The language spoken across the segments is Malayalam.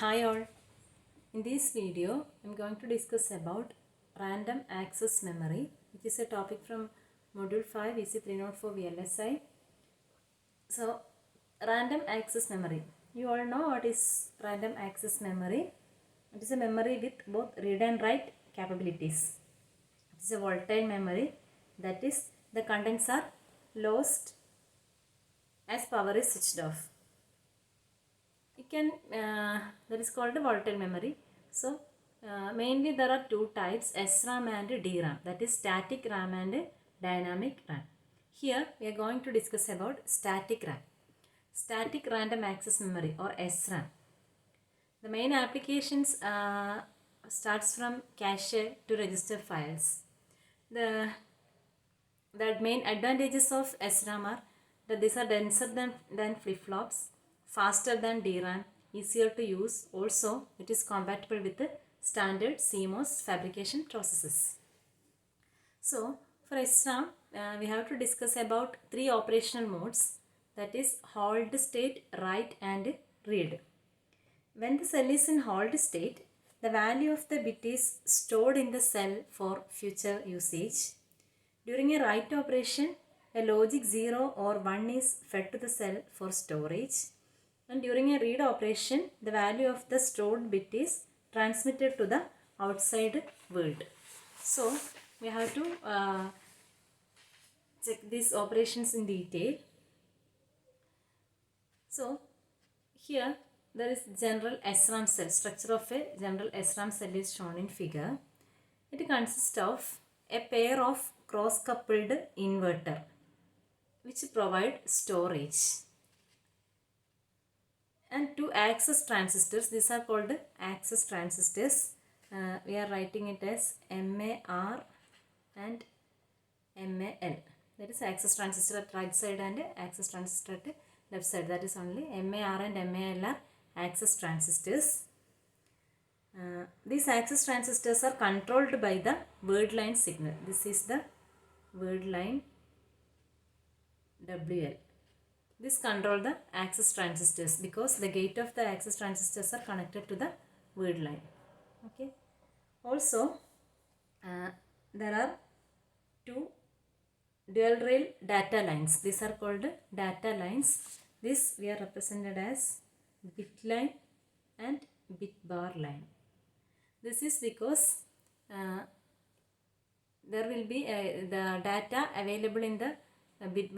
Hi all. In this video, I am going to discuss about random access memory, which is a topic from Module 5 EC304 VLSI. So, random access memory. You all know what is random access memory. It is a memory with both read and write capabilities. It is a volatile memory, that is, the contents are lost as power is switched off. That is called a volatile memory. So mainly there are two types, SRAM and DRAM, that is static RAM and dynamic RAM. Here we are going to discuss about static RAM, static random access memory, or SRAM. The main applications starts from cache to register files. The main advantages of SRAM are that these are denser than flip-flops, faster than DRAM, easier to use. Also, it is compatible with the standard CMOS fabrication processes. So, for SRAM, we have to discuss about three operational modes, that is hold state, write and read. When the cell is in hold state, the value of the bit is stored in the cell for future usage. During a write operation, a logic 0 or 1 is fed to the cell for storage, and during a read operation, the value of the stored bit is transmitted to the outside world. So, we have to check these operations in detail. So, here there is general SRAM cell. Structure of a general SRAM cell is shown in figure. It consists of a pair of cross-coupled inverter which provide storage, and two access transistors. These are called access transistors. We are writing it as MAR and MAL. That is access transistor at right side and access transistor at left side. That is only MAR and MAL are access transistors. These access transistors are controlled by the word line signal. This is the word line WL. This control the access transistors because the gate of the access transistors are connected to the word line. Okay. Also, there are two dual rail data lines. These are called data lines. This we are represented as bit line and bit bar line. This is because there will be the data available in the bit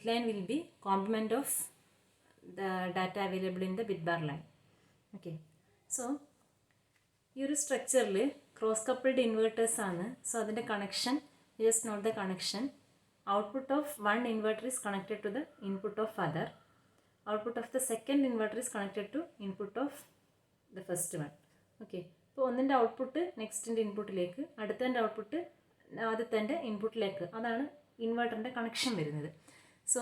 line will be complement of the data available in the bit bar line. Okay. So, ഈ ഒരു സ്ട്രക്ചറിൽ ക്രോസ് കപ്പിൾഡ് ഇൻവേർട്ടേഴ്സ് ആണ്. സോ അതിൻ്റെ connection, just note the connection. Output of one inverter is connected to the input of other. Output of the second inverter is connected to input of the first one. Okay. ഇപ്പോൾ ഒന്നിൻ്റെ ഔട്ട്പുട്ട് നെക്സ്റ്റിൻ്റെ ഇൻപുട്ടിലേക്ക്, അടുത്തതിൻ്റെ ഔട്ട്പുട്ട് ആദ്യത്തെ ഇൻപുട്ടിലേക്ക്, അതാണ് ഇൻവെർട്ടറിൻ്റെ കണക്ഷൻ വരുന്നത്. സോ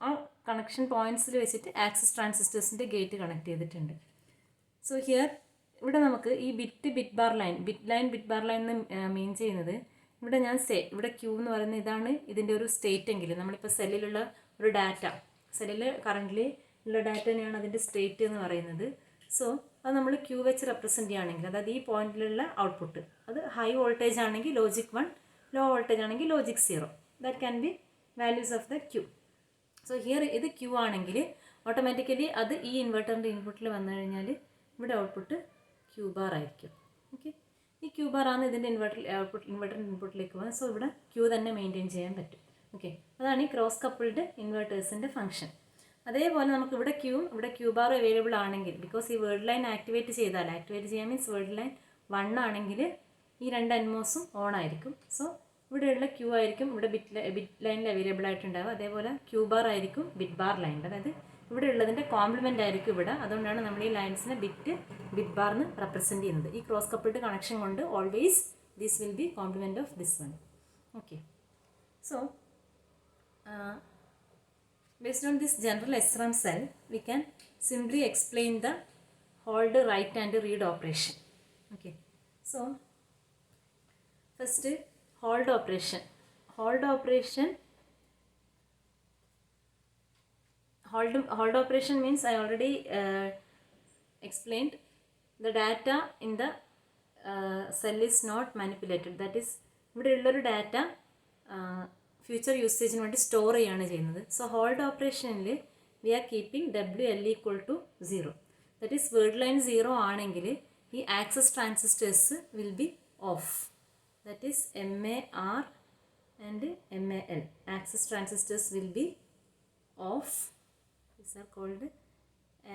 ആ കണക്ഷൻ പോയിൻറ്റ്സിൽ വെച്ചിട്ട് ആക്സസ് ട്രാൻസിസ്റ്റേഴ്സിൻ്റെ ഗേറ്റ് കണക്ട് ചെയ്തിട്ടുണ്ട്. സോ ഹിയർ ഇവിടെ നമുക്ക് ഈ ബിറ്റ് ബാർ ലൈൻ എന്ന് മീൻ ചെയ്യുന്നത്, ഇവിടെ ഞാൻ ഇവിടെ ക്യൂ എന്ന് പറയുന്നത് ഇതാണ് ഇതിൻ്റെ ഒരു സ്റ്റേറ്റ് എങ്കിലും, നമ്മളിപ്പോൾ സെല്ലിലുള്ള ഒരു ഡാറ്റ, സെല്ലിൽ കറൻ്റ്ലി ഉള്ള ഡാറ്റനെയാണ് അതിൻ്റെ സ്റ്റേറ്റ് എന്ന് പറയുന്നത്. സോ അത് നമ്മൾ ക്യൂ വെച്ച് റെപ്രസെൻറ്റ് ചെയ്യുകയാണെങ്കിൽ, അതായത് ഈ പോയിന്റിലുള്ള ഔട്ട്പുട്ട് അത് ഹൈ വോൾട്ടേജ് ആണെങ്കിൽ ലോജിക് 1, ലോ വോൾട്ടേജ് ആണെങ്കിൽ logic 0. That can be values of the Q. So here ഇത് ക്യൂ ആണെങ്കിൽ ഓട്ടോമാറ്റിക്കലി അത് ഈ ഇൻവെർട്ടറിൻ്റെ ഇൻപുട്ടിൽ വന്നു കഴിഞ്ഞാൽ ഇവിടെ ഔട്ട്പുട്ട് ക്യൂ ബാർ ആയിരിക്കും. ഓക്കെ. ഈ ക്യൂ ബാർ ആണ് ഇതിൻ്റെ ഇൻവെർട്ടറിൻ്റെ ഇൻപുട്ടിലേക്ക് പോകുന്നത്. സോ ഇവിടെ ക്യൂ തന്നെ മെയിൻറ്റെയിൻ ചെയ്യാൻ പറ്റും. ഓക്കെ. അതാണ് ഈ ക്രോസ് കപ്പിൾഡ് ഇൻവെർട്ടേഴ്സിൻ്റെ ഫംഗ്ഷൻ. അതേപോലെ നമുക്ക് ഇവിടെ ക്യൂ ബാർ അവൈലബിൾ ആണെങ്കിൽ, ബിക്കോസ് ഈ വേർഡ് ലൈൻ ആക്ടിവേറ്റ് ചെയ്യാൻ മീൻസ് വേർഡ് ലൈൻ 1 ആണെങ്കിൽ ഈ രണ്ട് എൻമോസും ഓൺ ആയിരിക്കും. സോ ഇവിടെയുള്ള ക്യൂ ആയിരിക്കും ഇവിടെ ബിറ്റ് ലൈനിൽ അവൈലബിൾ ആയിട്ടുണ്ടാവുക. അതേപോലെ ക്യൂ ബാർ ആയിരിക്കും ബിറ്റ് ബാർ ലൈനിൽ, അതായത് ഇവിടെ ഉള്ളതിൻ്റെ കോംപ്ലിമെൻ്റ് ആയിരിക്കും ഇവിടെ. അതുകൊണ്ടാണ് നമ്മൾ ഈ ലൈൻസിനെ ബിറ്റ് ബാർ എന്ന് റെപ്രസെൻറ്റ് ചെയ്യുന്നത്. ഈ ക്രോസ് കപ്പിൾഡ് കണക്ഷൻ കൊണ്ട് always this will be compliment of this one. Okay. So based on this general SRAM cell, we can simply explain the hold, write and read operation. Okay. So, first hold operation. Hold operation means I already explained, the data in the cell is not manipulated. That is, ഇവിടെയുള്ളൊരു ഡാറ്റ ഫ്യൂച്ചർ യൂസേജിന് വേണ്ടി സ്റ്റോർ ചെയ്യുകയാണ് ചെയ്യുന്നത്. സോ ഹോൾഡ് ഓപ്പറേഷനിൽ we are keeping WL equal to 0. That is word line 0 ആണെങ്കിൽ ഈ access transistors will be off. That is MAR and MAL. Access transistors will be off. These are called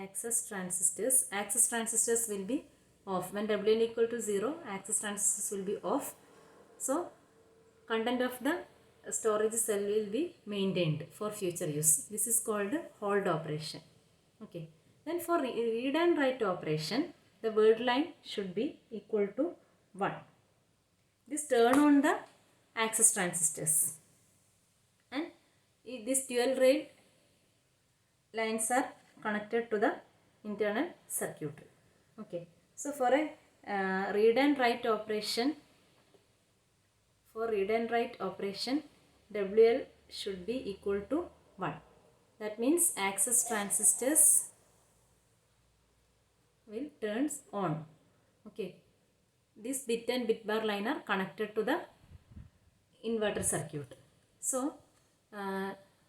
access transistors. Access transistors will be off. When WL equal to 0, access transistors will be off. So content of the storage cell will be maintained for future use. This is called hold operation. Okay. Then for read and write operation, the word line should be equal to 1. This turn on the access transistors, and this dual rail lines are connected to the internal circuit. Okay. So for a read and write operation, WL should be equal to 1. That means access transistors will turns on. Okay. This bit and bit bar line are connected to the inverter circuit. So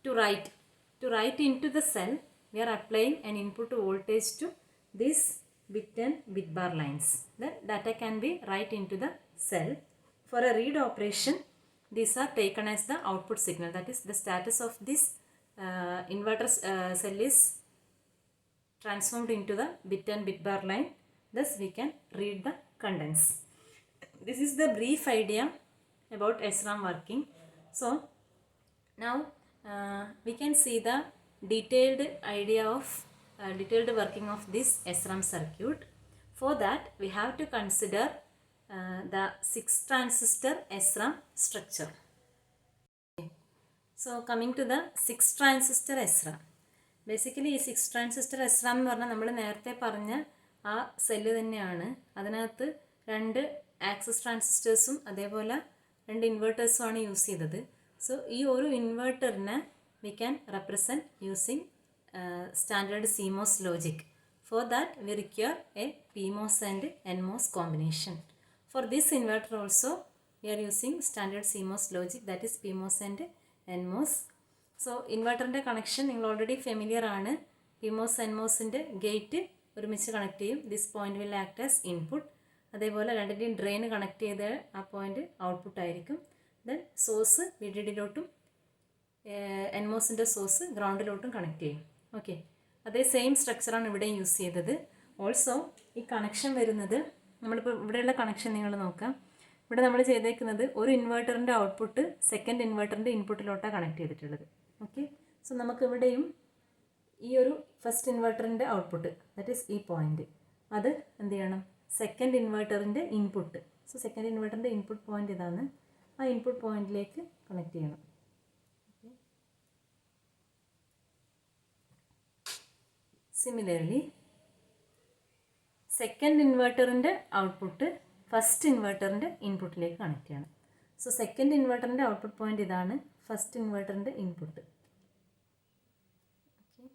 to write into the cell, we are applying an input voltage to this bit and bit bar lines. The data can be write into the cell. For a read operation, these are taken as the output signal. That is, the status of this inverter cell is transformed into the bit and bit bar line. Thus we can read the contents. This is the brief idea about SRAM working. So now we can see the detailed idea of detailed working of this SRAM circuit. For that, we have to consider the 6 transistor SRAM structure. So coming to the 6 transistor SRAM. Basically ഈ 6 ട്രാൻസിസ്റ്റർ SRAM എന്ന് പറഞ്ഞാൽ നമ്മൾ നേരത്തെ പറഞ്ഞ ആ സെല്ല് തന്നെയാണ്. അതിനകത്ത് 2 ആക്സസ് ട്രാൻസിസ്റ്റേഴ്സും അതേപോലെ 2 ഇൻവെർട്ടേഴ്സുമാണ് യൂസ് ചെയ്തത്. സോ ഈ ഒരു ഇൻവെർട്ടറിനെ we can represent using standard CMOS logic. For that we require a PMOS and NMOS combination. For this inverter also we are using standard CMOS logic, that is PMOS and NMOS. So ഇൻവെർട്ടറിൻ്റെ കണക്ഷൻ നിങ്ങൾ ഓൾറെഡി ഫെമിലിയർ ആണ്. PMOS NMOSൻ്റെ ഗേറ്റ് ഒരുമിച്ച് കണക്ട് ചെയ്യും. This point will act as input. അതേപോലെ രണ്ടിൻ്റെയും ഡ്രെയിൻ കണക്ട് ചെയ്ത് ആ പോയിന്റ് ഔട്ട്പുട്ട് ആയിരിക്കും. ദെൻ സോഴ്സ് VDD-ലോട്ടും NMOSൻ്റെ സോഴ്സ് ഗ്രൗണ്ടിലോട്ടും കണക്ട് ചെയ്യും. ഓക്കെ. അതേ സെയിം സ്ട്രക്ചറാണ് ഇവിടെ യൂസ് ചെയ്തത്. ഓൾസോ ഈ കണക്ഷൻ വരുന്നത്, നമ്മളിപ്പോൾ ഇവിടെയുള്ള കണക്ഷൻ നിങ്ങൾ നോക്കാം. ഇവിടെ നമ്മൾ ചെയ്തേക്കുന്നത് ഒരു ഇൻവെർട്ടറിൻ്റെ ഔട്ട്പുട്ട് സെക്കൻഡ് ഇൻവെർട്ടറിൻ്റെ ഇൻപുട്ടിലോട്ടാണ് കണക്ട് ചെയ്തിട്ടുള്ളത്. ഓക്കെ. സോ നമുക്കിവിടെയും ഈ ഒരു ഫസ്റ്റ് ഇൻവെർട്ടറിൻ്റെ ഔട്ട്പുട്ട്, ദാറ്റ് ഈസ് ഈ പോയിന്റ്, അത് എന്ത് ചെയ്യണം, സെക്കൻഡ് ഇൻവെർട്ടറിൻ്റെ ഇൻപുട്ട്. സോ സെക്കൻഡ് ഇൻവെർട്ടറിൻ്റെ ഇൻപുട്ട് പോയിന്റ് ഇതാണ്. ആ ഇൻപുട്ട് പോയിന്റിലേക്ക് കണക്ട് ചെയ്യണം. ഓക്കെ. സിമിലർലി സെക്കൻഡ് ഇൻവെർട്ടറിൻ്റെ ഔട്ട്പുട്ട് ഫസ്റ്റ് ഇൻവെർട്ടറിൻ്റെ ഇൻപുട്ടിലേക്ക് കണക്ട് ചെയ്യണം. സോ സെക്കൻഡ് ഇൻവെർട്ടറിൻ്റെ ഔട്ട്പുട്ട് പോയിന്റ് ഇതാണ്, ഫസ്റ്റ് ഇൻവെർട്ടറിൻ്റെ ഇൻപുട്ട്. ഓക്കെ.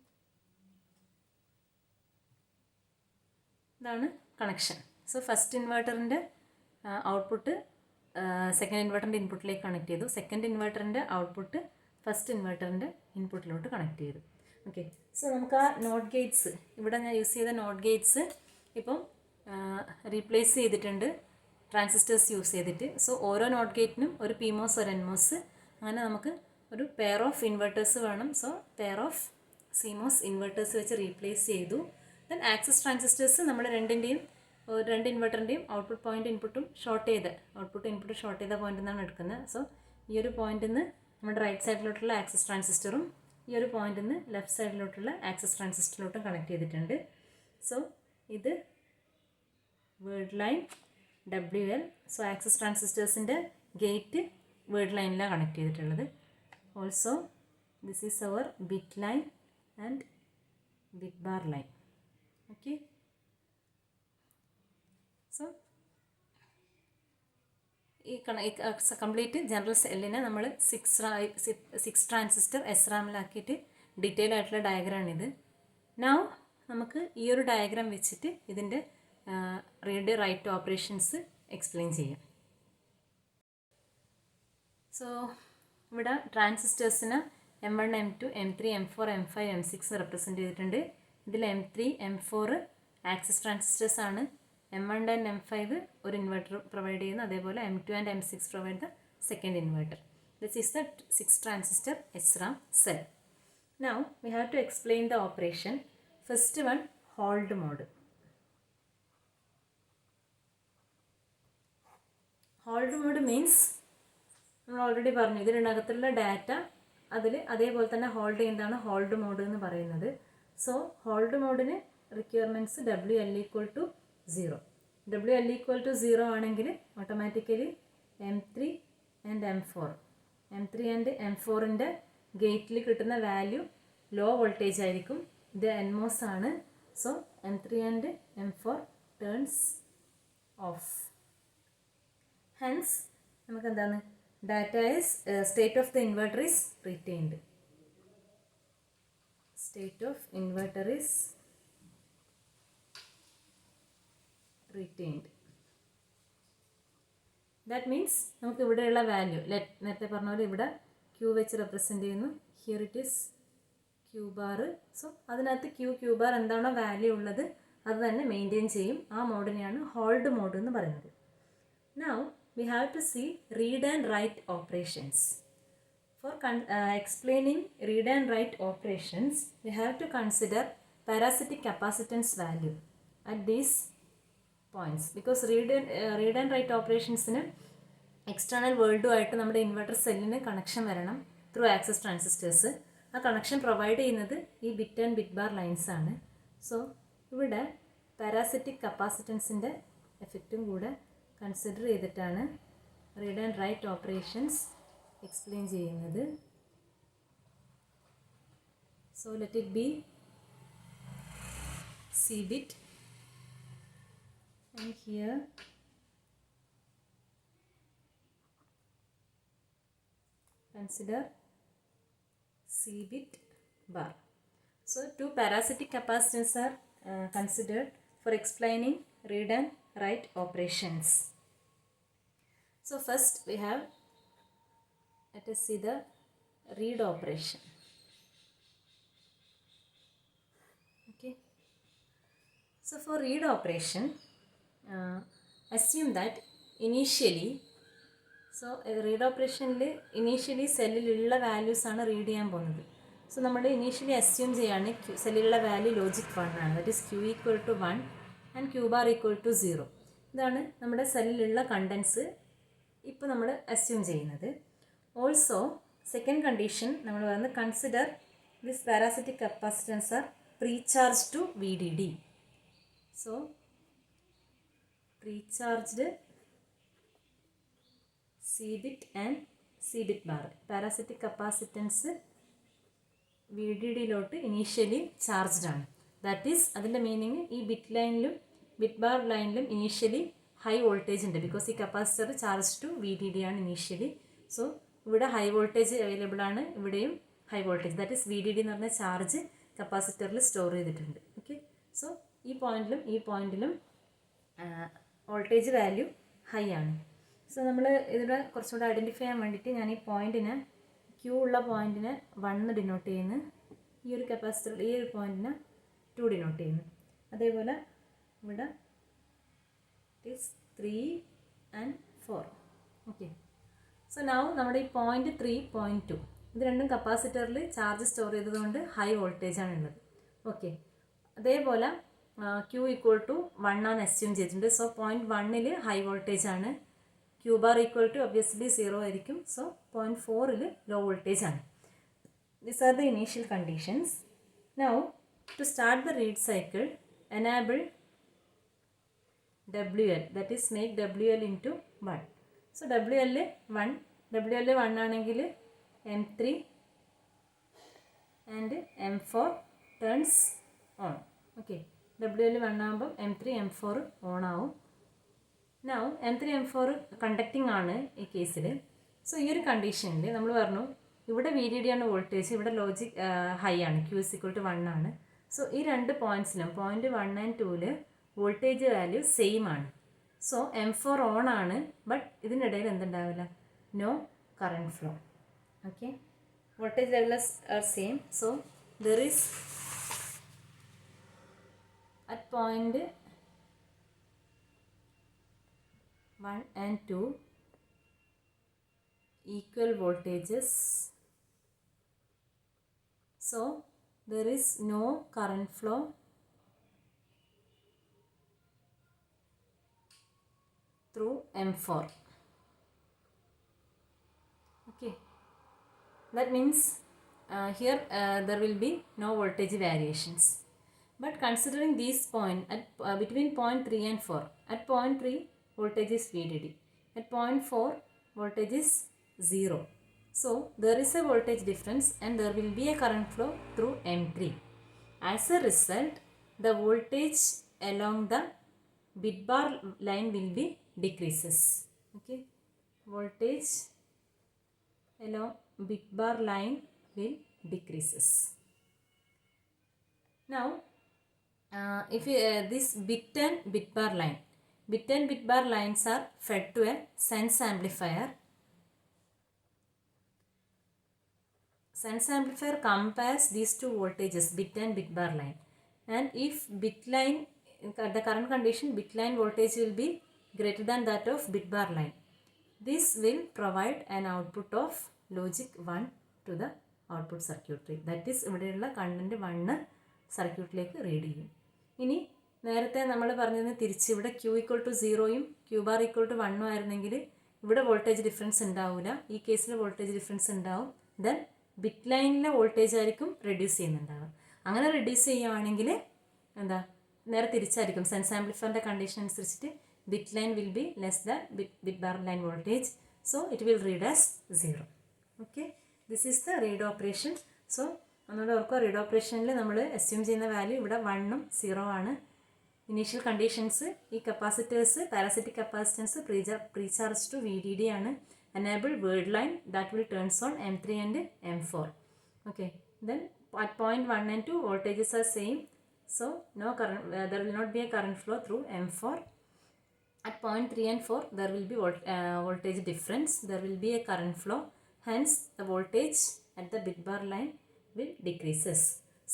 ഇതാണ് കണക്ഷൻ. സോ ഫസ്റ്റ് ഇൻവെർട്ടറിൻ്റെ ഔട്ട്പുട്ട് സെക്കൻഡ് ഇൻവെർട്ടറിൻ്റെ ഇൻപുട്ടിലേക്ക് കണക്ട് ചെയ്തു. സെക്കൻഡ് ഇൻവെർട്ടറിൻ്റെ ഔട്ട്പുട്ട് ഫസ്റ്റ് ഇൻവെർട്ടറിൻ്റെ ഇൻപുട്ടിലോട്ട് കണക്ട് ചെയ്തു. ഓക്കെ. സോ നമുക്ക് ആ നോട്ട് ഗേറ്റ്സ്, ഇവിടെ ഞാൻ യൂസ് ചെയ്ത നോട്ട് ഗേറ്റ്സ് ഇപ്പം റീപ്ലേസ് ചെയ്തിട്ടുണ്ട് ട്രാൻസിസ്റ്റേഴ്സ് യൂസ് ചെയ്തിട്ട്. സോ ഓരോ നോട്ട് ഗേറ്റിനും ഒരു PMOS ഒരു NMOS, അങ്ങനെ നമുക്ക് ഒരു പെയർ ഓഫ് ഇൻവെർട്ടേഴ്സ് വേണം. So pair of CMOS inverters വെച്ച് റീപ്ലേസ് ചെയ്തു. ദെൻ ആക്സസ് ട്രാൻസിസ്റ്റേഴ്സ് നമ്മൾ രണ്ട് ഇൻവെർട്ടറിൻ്റെയും ഔട്ട്പുട്ട് പോയിന്റ് ഇൻപുട്ടും ഷോർട്ട് ചെയ്ത് ഷോർട്ട് ചെയ്ത പോയിന്റ് നിന്നാണ് എടുക്കുന്നത്. സോ ഈ ഒരു പോയിന്റിൽ നിന്ന് നമ്മുടെ റൈറ്റ് സൈഡിലോട്ടുള്ള ആക്സസ് ട്രാൻസിസ്റ്ററും ഈ ഒരു പോയിന്റിൽ നിന്ന് ലെഫ്റ്റ് സൈഡിലോട്ടുള്ള ആക്സസ് ട്രാൻസിസ്റ്ററിലോട്ടും കണക്ട് ചെയ്തിട്ടുണ്ട്. സോ ഇത് word line WL. So access ട്രാൻസിസ്റ്റേഴ്സിൻ്റെ ഗേറ്റ് വേർഡ് ലൈനിലാണ് കണക്ട് ചെയ്തിട്ടുള്ളത്. Also this is our bit line and bit bar line. Okay. So ഈ കംപ്ലീറ്റ് ജനറൽ സെല്ലിനെ നമ്മൾ 6 ട്രാൻസിസ്റ്റർ SRAMലാക്കിയിട്ട് ഡീറ്റെയിൽ ആയിട്ടുള്ള ഡയഗ്രാമാണിത്. നൗ നമുക്ക് ഈ ഒരു ഡയഗ്രാം വെച്ചിട്ട് ഇതിൻ്റെ റീഡ് റൈറ്റ് ഓപ്പറേഷൻസ് എക്സ്പ്ലെയിൻ ചെയ്യാം. സോ ഇവിടെ ട്രാൻസിസ്റ്റേഴ്സിന് M1, M2, M3, M4, M5, M6 represent ചെയ്തിട്ടുണ്ട്. ഇതിൽ M3, M4 ആക്സിസ് ട്രാൻസിസ്റ്റേഴ്സ് ആണ്. M1 ആൻഡ് M5 ഒരു ഇൻവെർട്ടർ പ്രൊവൈഡ് ചെയ്യുന്നു. അതേപോലെ M2 and M6 provide the second inverter. This is the 6 transistor SRAM cell. Now we have to explain the operation. First one, hold mode. Hold mode means നമ്മൾ ഓൾറെഡി പറഞ്ഞു ഇതിനകത്തുള്ള ഡാറ്റ അതിൽ അതേപോലെ തന്നെ ഹോൾഡ് ചെയ്യുന്നതാണ് ഹോൾഡ് മോഡ് എന്ന് പറയുന്നത്. So hold മോഡിന് requirements WL=0. WL=0 ആണെങ്കിൽ ഓട്ടോമാറ്റിക്കലി M3 ആൻഡ് M4ൻ്റെ ഗേറ്റിൽ കിട്ടുന്ന വാല്യൂ ലോ വോൾട്ടേജ് ആയിരിക്കും. ഇത് NMOS ആണ്. So M3 and M4 turns of. Hence നമുക്ക് എന്താണ് data is state of the inverter is retained. State of inverter is retained. That means നമുക്ക് ഇവിടെയുള്ള വാല്യൂ നേരത്തെ പറഞ്ഞ പോലെ ഇവിടെ Q വെച്ച് റെപ്രസെൻറ്റ് ചെയ്യുന്നു. Here it is Q bar. So അതിനകത്ത് Q ബാർ എന്താണോ വാല്യൂ ഉള്ളത് അത് തന്നെ മെയിൻറ്റെയിൻ ചെയ്യും. ആ മോഡിനെയാണ് ഹോൾഡ് മോഡ് എന്ന് പറയുന്നത്. Now we have to see read and write operations. For explaining read and write operations, we have to consider parasitic capacitance value at these points, because read and write operations in external world ആയിട്ട് നമ്മുടെ ഇൻവെർട്ടർ സെല്ലിന് കണക്ഷൻ വരണം ത്രൂ ആക്സസ് ട്രാൻസിസ്റ്റേഴ്സ്. ആ കണക്ഷൻ പ്രൊവൈഡ് ചെയ്യുന്നത് ഈ bit and bit bar lines ആണ്. സോ ഇവിടെ പാരാസിറ്റിക് കപ്പാസിറ്റൻസിൻ്റെ എഫക്റ്റും കൂടെ കൺസിഡർ ചെയ്തിട്ടാണ് read and write operations explain ചെയ്യുന്നത്. So let it be C bit and here consider C bit bar. So two parasitic capacitors are considered for explaining read and write operations. So first we have, let us see the read operation. Okay. So for read operation, assume that initially, so read operation initially സെല്ലിലുള്ള വാല്യൂസ് ആണ് റീഡ് ചെയ്യാൻ പോകുന്നത്. സോ നമ്മൾ ഇനീഷ്യലി അസ്യൂം ചെയ്യാണ് സെല്ലിലുള്ള വാല്യൂ ലോജിക് 1 ആണ്. That is Q=1 and Q bar =0. ഇതാണ് നമ്മുടെ സെല്ലിലുള്ള കണ്ടൻസ് ഇപ്പോൾ നമ്മൾ അസ്യൂം ചെയ്യുന്നത്. ഓൾസോ സെക്കൻഡ് കണ്ടീഷൻ നമ്മൾ പറയുന്നത് consider this parasitic capacitance are precharge to VDD. So precharged C bit and C bit bar. Parasitic capacitance VDDയിലോട്ട് ഇനീഷ്യലി ചാർജ്ഡ് ആണ്. ദാറ്റ് ഈസ് അതിൻ്റെ മീനിങ് ഈ ബിറ്റ് ലൈനിലും ബിറ്റ് ബാർ ലൈനിലും ഇനീഷ്യലി ഹൈ വോൾട്ടേജ് ഉണ്ട്. ബിക്കോസ് ഈ കപ്പാസിറ്റർ ചാർജ് ടു VDD ആണ് ഇനീഷ്യലി. സോ ഇവിടെ ഹൈ വോൾട്ടേജ് അവൈലബിൾ ആണ്, ഇവിടെയും high voltage. That is VDD എന്ന് പറഞ്ഞ ചാർജ് കപ്പാസിറ്ററിൽ സ്റ്റോർ ചെയ്തിട്ടുണ്ട്. ഓക്കെ. സോ ഈ പോയിന്റിലും വോൾട്ടേജ് വാല്യൂ ഹൈ ആണ്. സോ നമ്മൾ ഇതിവിടെ കുറച്ചുകൂടെ ഐഡൻറ്റിഫൈ ചെയ്യാൻ വേണ്ടിയിട്ട് ഞാൻ ഈ പോയിന്റിനെ Q ഉള്ള പോയിന്റിനെ 1 ഡിനോട്ട് ചെയ്യുന്നു, ഈ ഒരു കപ്പാസിറ്റർ ഈ ഒരു പോയിന്റിനെ 2 ഡിനോട്ട് ചെയ്യുന്നു. അതേപോലെ ഇവിടെ is 3 and 4. Okay. So now നമ്മുടെ ഈ പോയിന്റ് 3, പോയിന്റ് 2 ഇത് രണ്ടും കപ്പാസിറ്ററിൽ ചാർജ് സ്റ്റോർ ചെയ്തതുകൊണ്ട് ഹൈ വോൾട്ടേജ് ആണ് ഉള്ളത്. ഓക്കെ. അതേപോലെ Q=1 ആണ് അസ്യൂം ചെയ്തിട്ടുണ്ട്. സോ പോയിന്റ് 1ൽ ഹൈ വോൾട്ടേജ് ആണ്. Q bar ഒബ്വിയസ്ലി 0 ആയിരിക്കും. സോ പോയിന്റ് 4ൽ ലോ വോൾട്ടേജ് ആണ്. These are the initial conditions. Now to start the read cycle enable WL, that is make WL into 1. So WL 1 ആണെങ്കിൽ M3 and M4 turns on. Okay. WL 1 ആകുമ്പോൾ M3 M4 ഓൺ ആവും. നൗ M3 M4 കണ്ടക്റ്റിംഗ് ആണ് ഈ കേസിൽ. സോ ഈ ഒരു കണ്ടീഷനിൽ നമ്മൾ പറഞ്ഞു ഇവിടെ VDD ആണ് വോൾട്ടേജ്, ഇവിടെ ലോജിക് ഹൈ ആണ്, Q=1 ആണ്. സോ ഈ രണ്ട് പോയിൻറ്റ്സിലും point 1 and 2 voltage value same ആണ്. സോ M4 ഓൺ ആണ്, ബട്ട് ഇതിനിടയിൽ എന്തുണ്ടാവില്ല, no current flow. Okay, voltage levels are same. So there is at point 1 and 2 equal voltages. So there is no current flow through M4. Okay, that means here there will be no voltage variations. But considering these point at between point 3 and 4, at point 3 voltage is VDD, at point 4 voltage is 0. So there is a voltage difference and there will be a current flow through M3. As a result, the voltage along the bit bar line will be decreases. Okay, voltage along bit bar line will decreases. Now if this bit and bit bar lines are fed to a sense amplifier. Sense amplifier compares these two voltages, bit and bit bar line, and if bit line, the current condition, bit line voltage will be greater than that of bit bar line. This will provide an output of logic 1 to the output circuitry. That is, ഇവിടെയുള്ള കണ്ടന്റ് 1 സർക്യൂട്ടിലേക്ക് റീഡ് ചെയ്യും. ഇനി നേരത്തെ നമ്മൾ പറഞ്ഞത് തിരിച്ച് ഇവിടെ Q = 0യും Q bar = 1 ആയിരുന്നെങ്കിൽ ഇവിടെ വോൾട്ടേജ് ഡിഫറൻസ് ഉണ്ടാവില്ല. ഈ കേസിൽ വോൾട്ടേജ് ഡിഫറൻസ് ഉണ്ടാവും. ദെൻ ബിറ്റ് ലൈനിലെ വോൾട്ടേജ് ആയിരിക്കും റെഡ്യൂസ് ചെയ്യുന്നുണ്ടാവുക. അങ്ങനെ റെഡ്യൂസ് ചെയ്യുകയാണെങ്കിൽ എന്താ, നേരെ തിരിച്ചായിരിക്കും. സെൻസ് ആംപ്ലിഫയറിൻ്റെ കണ്ടീഷൻ അനുസരിച്ചിട്ട് bit line will be less than bit bar line voltage. So it will read as 0. Okay, this is the read operation. So ഒന്നുകൂടെ ഓർക്കുക, റീഡ് ഓപ്പറേഷനിൽ നമ്മൾ അസ്യൂം ചെയ്യുന്ന വാല്യൂ ഇവിടെ 1 ഉം 0 ആണ്. ഇനീഷ്യൽ കണ്ടീഷൻസ്, ഈ capacitors, parasitic capacitance precharge to VDD ആണ്. Enable word line that will turns on M3 and M4. Okay, then at point 1 and 2 voltages are same, so no current, there will not be a current flow through M4. At point 3 and 4 there will be voltage difference, there will be a current flow, hence the voltage at the bit bar line will decreases.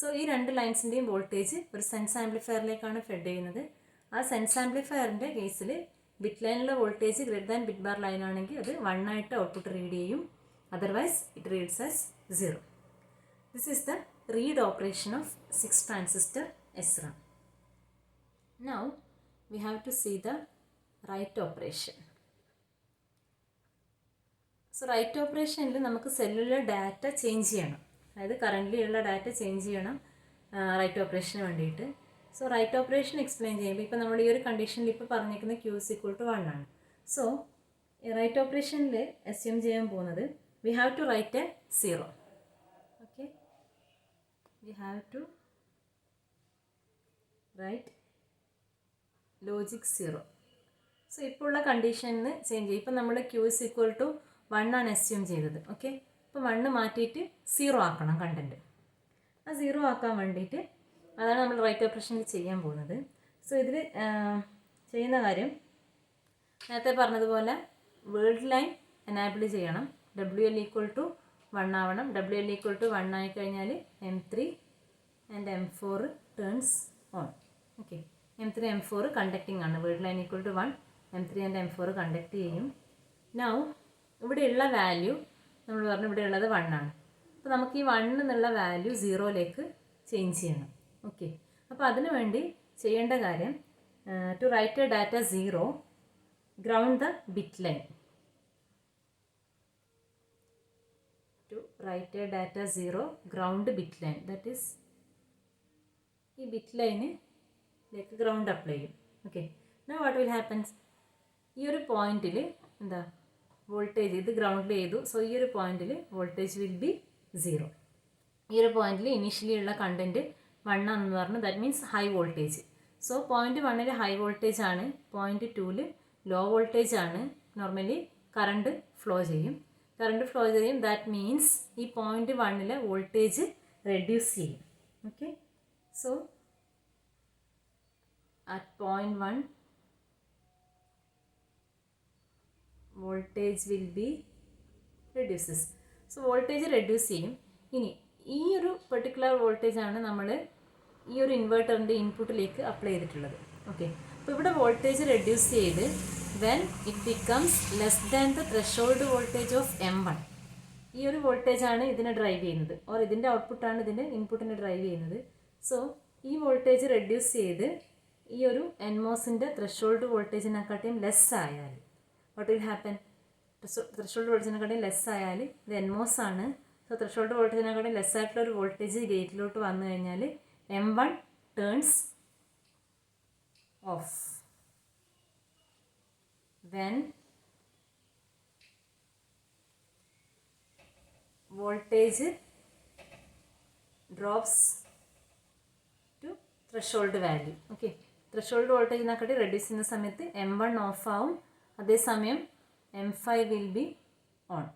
So ഈ രണ്ട് ലൈൻസിൻ്റെയും വോൾട്ടേജ് ഒരു സെൻസ് ആംപ്ലിഫയറിലേക്കാണ് ഫെഡ് ചെയ്യുന്നത്. ആ സെൻസ് ആംപ്ലിഫയറിൻ്റെ കേസിൽ ബിറ്റ് ലൈനിലെ voltage greater than bit bar line ആണെങ്കിൽ അത് 1 ആയിട്ട് ഔട്ട്പുട്ട് റീഡ് ചെയ്യും. Otherwise it reads as 0. This is the read operation of 6 transistor SRAM. Now we have to see the write operation. So write ഓപ്പറേഷനിൽ നമുക്ക് സെല്ലുലർ ഡാറ്റ ചേഞ്ച് ചെയ്യണം. അതായത് കറൻ്റ്ലി ഉള്ള ഡാറ്റ ചേഞ്ച് ചെയ്യണം റൈറ്റ് ഓപ്പറേഷന് വേണ്ടിയിട്ട്. സോ റൈറ്റ് ഓപ്പറേഷൻ എക്സ്പ്ലെയിൻ ചെയ്യുമ്പോൾ ഇപ്പോൾ നമ്മൾ ഈ ഒരു കണ്ടീഷനിൽ ഇപ്പോൾ പറഞ്ഞിരിക്കുന്ന Q = 1 ആണ്. സോ റൈറ്റ് ഓപ്പറേഷനിൽ അസ്യൂം ചെയ്യാൻ പോകുന്നത് we have to write a 0. Okay, we have to write logic 0. So ഇപ്പോൾ ഉള്ള കണ്ടീഷനിൽ ചേഞ്ച് ചെയ്യും. ഇപ്പം നമ്മൾ Q = 1 ആണ് അസ്യൂം ചെയ്തത്. ഓക്കെ, ഇപ്പോൾ 1 മാറ്റിയിട്ട് 0 ആക്കണം കണ്ടൻറ്റ്. ആ 0 ആക്കാൻ വേണ്ടിയിട്ട് അതാണ് നമ്മൾ റൈറ്റ് ഓപ്പറേഷനിൽ ചെയ്യാൻ പോകുന്നത്. സോ ഇതിൽ ചെയ്യുന്ന കാര്യം നേരത്തെ പറഞ്ഞതുപോലെ വേർഡ് ലൈൻ എനാബിൾ ചെയ്യണം. WL = 1 ആവണം. WL = 1 ആയിക്കഴിഞ്ഞാൽ M3 and M4 turns on. Okay, M3 M4 conducting ആണ്. Word line = 1, M3 and M4 conduct ചെയ്യും. നൗ ഇവിടെയുള്ള വാല്യൂ നമ്മൾ പറഞ്ഞു ഇവിടെ ഉള്ളത് 1 ആണ്. അപ്പോൾ നമുക്ക് ഈ 1 എന്നുള്ള വാല്യൂ 0ലേക്ക് ചേഞ്ച് ചെയ്യണം. ഓക്കെ, അപ്പോൾ അതിനു വേണ്ടി ചെയ്യേണ്ട കാര്യം to write a data 0, ground the bit line. To write a data 0, ground bit line. That is ഈ ബിറ്റ് ലൈനിലേക്ക് ഗ്രൗണ്ട് അപ്ലൈ ചെയ്യും. Okay, now what will happens, ഈ ഒരു പോയിന്റിൽ എന്താ വോൾട്ടേജ് ഇത് ഗ്രൗണ്ടിൽ ചെയ്തു. സോ ഈ ഒരു പോയിന്റിൽ വോൾട്ടേജ് വിൽ ബി 0. ഈ ഒരു പോയിന്റിൽ ഇനീഷ്യലി ഉള്ള കണ്ടൻറ്റ് 1 ആണെന്ന് പറഞ്ഞു. That means high voltage. So point 1 high voltage ആണ്, പോയിൻറ്റ് 2 ലോ വോൾട്ടേജ് ആണ്. നോർമലി കറണ്ട് ഫ്ലോ ചെയ്യും. ദാറ്റ് മീൻസ് ഈ പോയിൻറ്റ് 1 വോൾട്ടേജ് റെഡ്യൂസ് ചെയ്യും. Okay, So at point 1 voltage will be reduces. So voltage reduce ചെയ്യും. ഇനി ഈ ഒരു പെർട്ടിക്കുലർ വോൾട്ടേജ് ആണ് നമ്മൾ ഈ ഒരു ഇൻവെർട്ടറിൻ്റെ ഇൻപുട്ടിലേക്ക് അപ്ലൈ ചെയ്തിട്ടുള്ളത്. ഓക്കെ, അപ്പോൾ ഇവിടെ വോൾട്ടേജ് റെഡ്യൂസ് ചെയ്ത് when it becomes less than the threshold voltage of M1. ഈ ഒരു വോൾട്ടേജ് ആണ് ഇതിനെ ഡ്രൈവ് ചെയ്യുന്നത്, ഓർ ഇതിൻ്റെ ഔട്ട്പുട്ടാണ് ഇതിൻ്റെ ഇൻപുട്ടിനെ ഡ്രൈവ് ചെയ്യുന്നത്. സോ ഈ വോൾട്ടേജ് റെഡ്യൂസ് ചെയ്ത് ഈ ഒരു എൻമോസിൻ്റെ ത്രെഷോൾഡ് വോൾട്ടേജിനെക്കാട്ടിയും ലെസ് ആയാൽ വാട്ട് വിൽ ഹാപ്പൻ? ത്രെഷോൾഡ് വോൾട്ടേജിനെക്കാട്ടിയും ലെസ് ആയാൽ ഇത് എൻമോസ് ആണ്. സോ ത്രെഷോൾഡ് വോൾട്ടേജിനെക്കാട്ടിയും ലെസ് ആയിട്ടുള്ള ഒരു വോൾട്ടേജ് ഗേറ്റിലോട്ട് വന്നു കഴിഞ്ഞാൽ M1 turns off. When voltage drops to threshold value. Okay, threshold വോൾട്ടേജിനെക്കാട്ടി റെഡ്യൂസ് ചെയ്യുന്ന സമയത്ത് M1 ഓഫ് ആവും, അതേസമയം M5 will be on.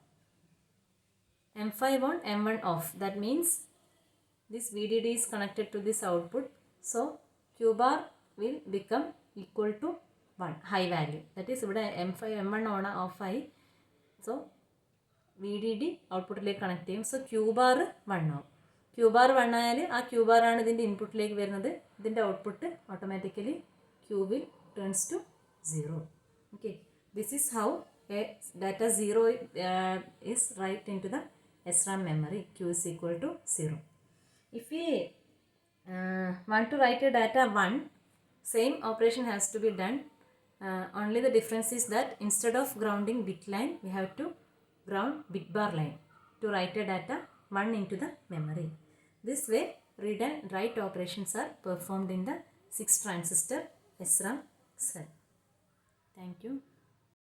M5 on, M1 off. That means this VDD is connected to this output. So Q bar will become equal to 1, high value. That is ഇവിടെ M5 M1 on off ആയി. So VDD ഔട്ട്പുട്ടിലേക്ക് കണക്ട് ചെയ്യും. സോ Q bar 1 ആവും. Q bar 1 ആയാൽ ആ Q bar ആണ് ഇതിൻ്റെ ഇൻപുട്ടിലേക്ക് വരുന്നത്. ഇതിൻ്റെ output automatically Q will turns to 0. Okay, this is how a data 0 is write into the SRAM memory. Q is equal to 0. If we want to write a data 1, same operation has to be done. Only the difference is that instead of grounding bit line, we have to ground bit bar line to write a data 1 into the memory. This way, read and write operations are performed in the 6 transistor SRAM cell. Thank you.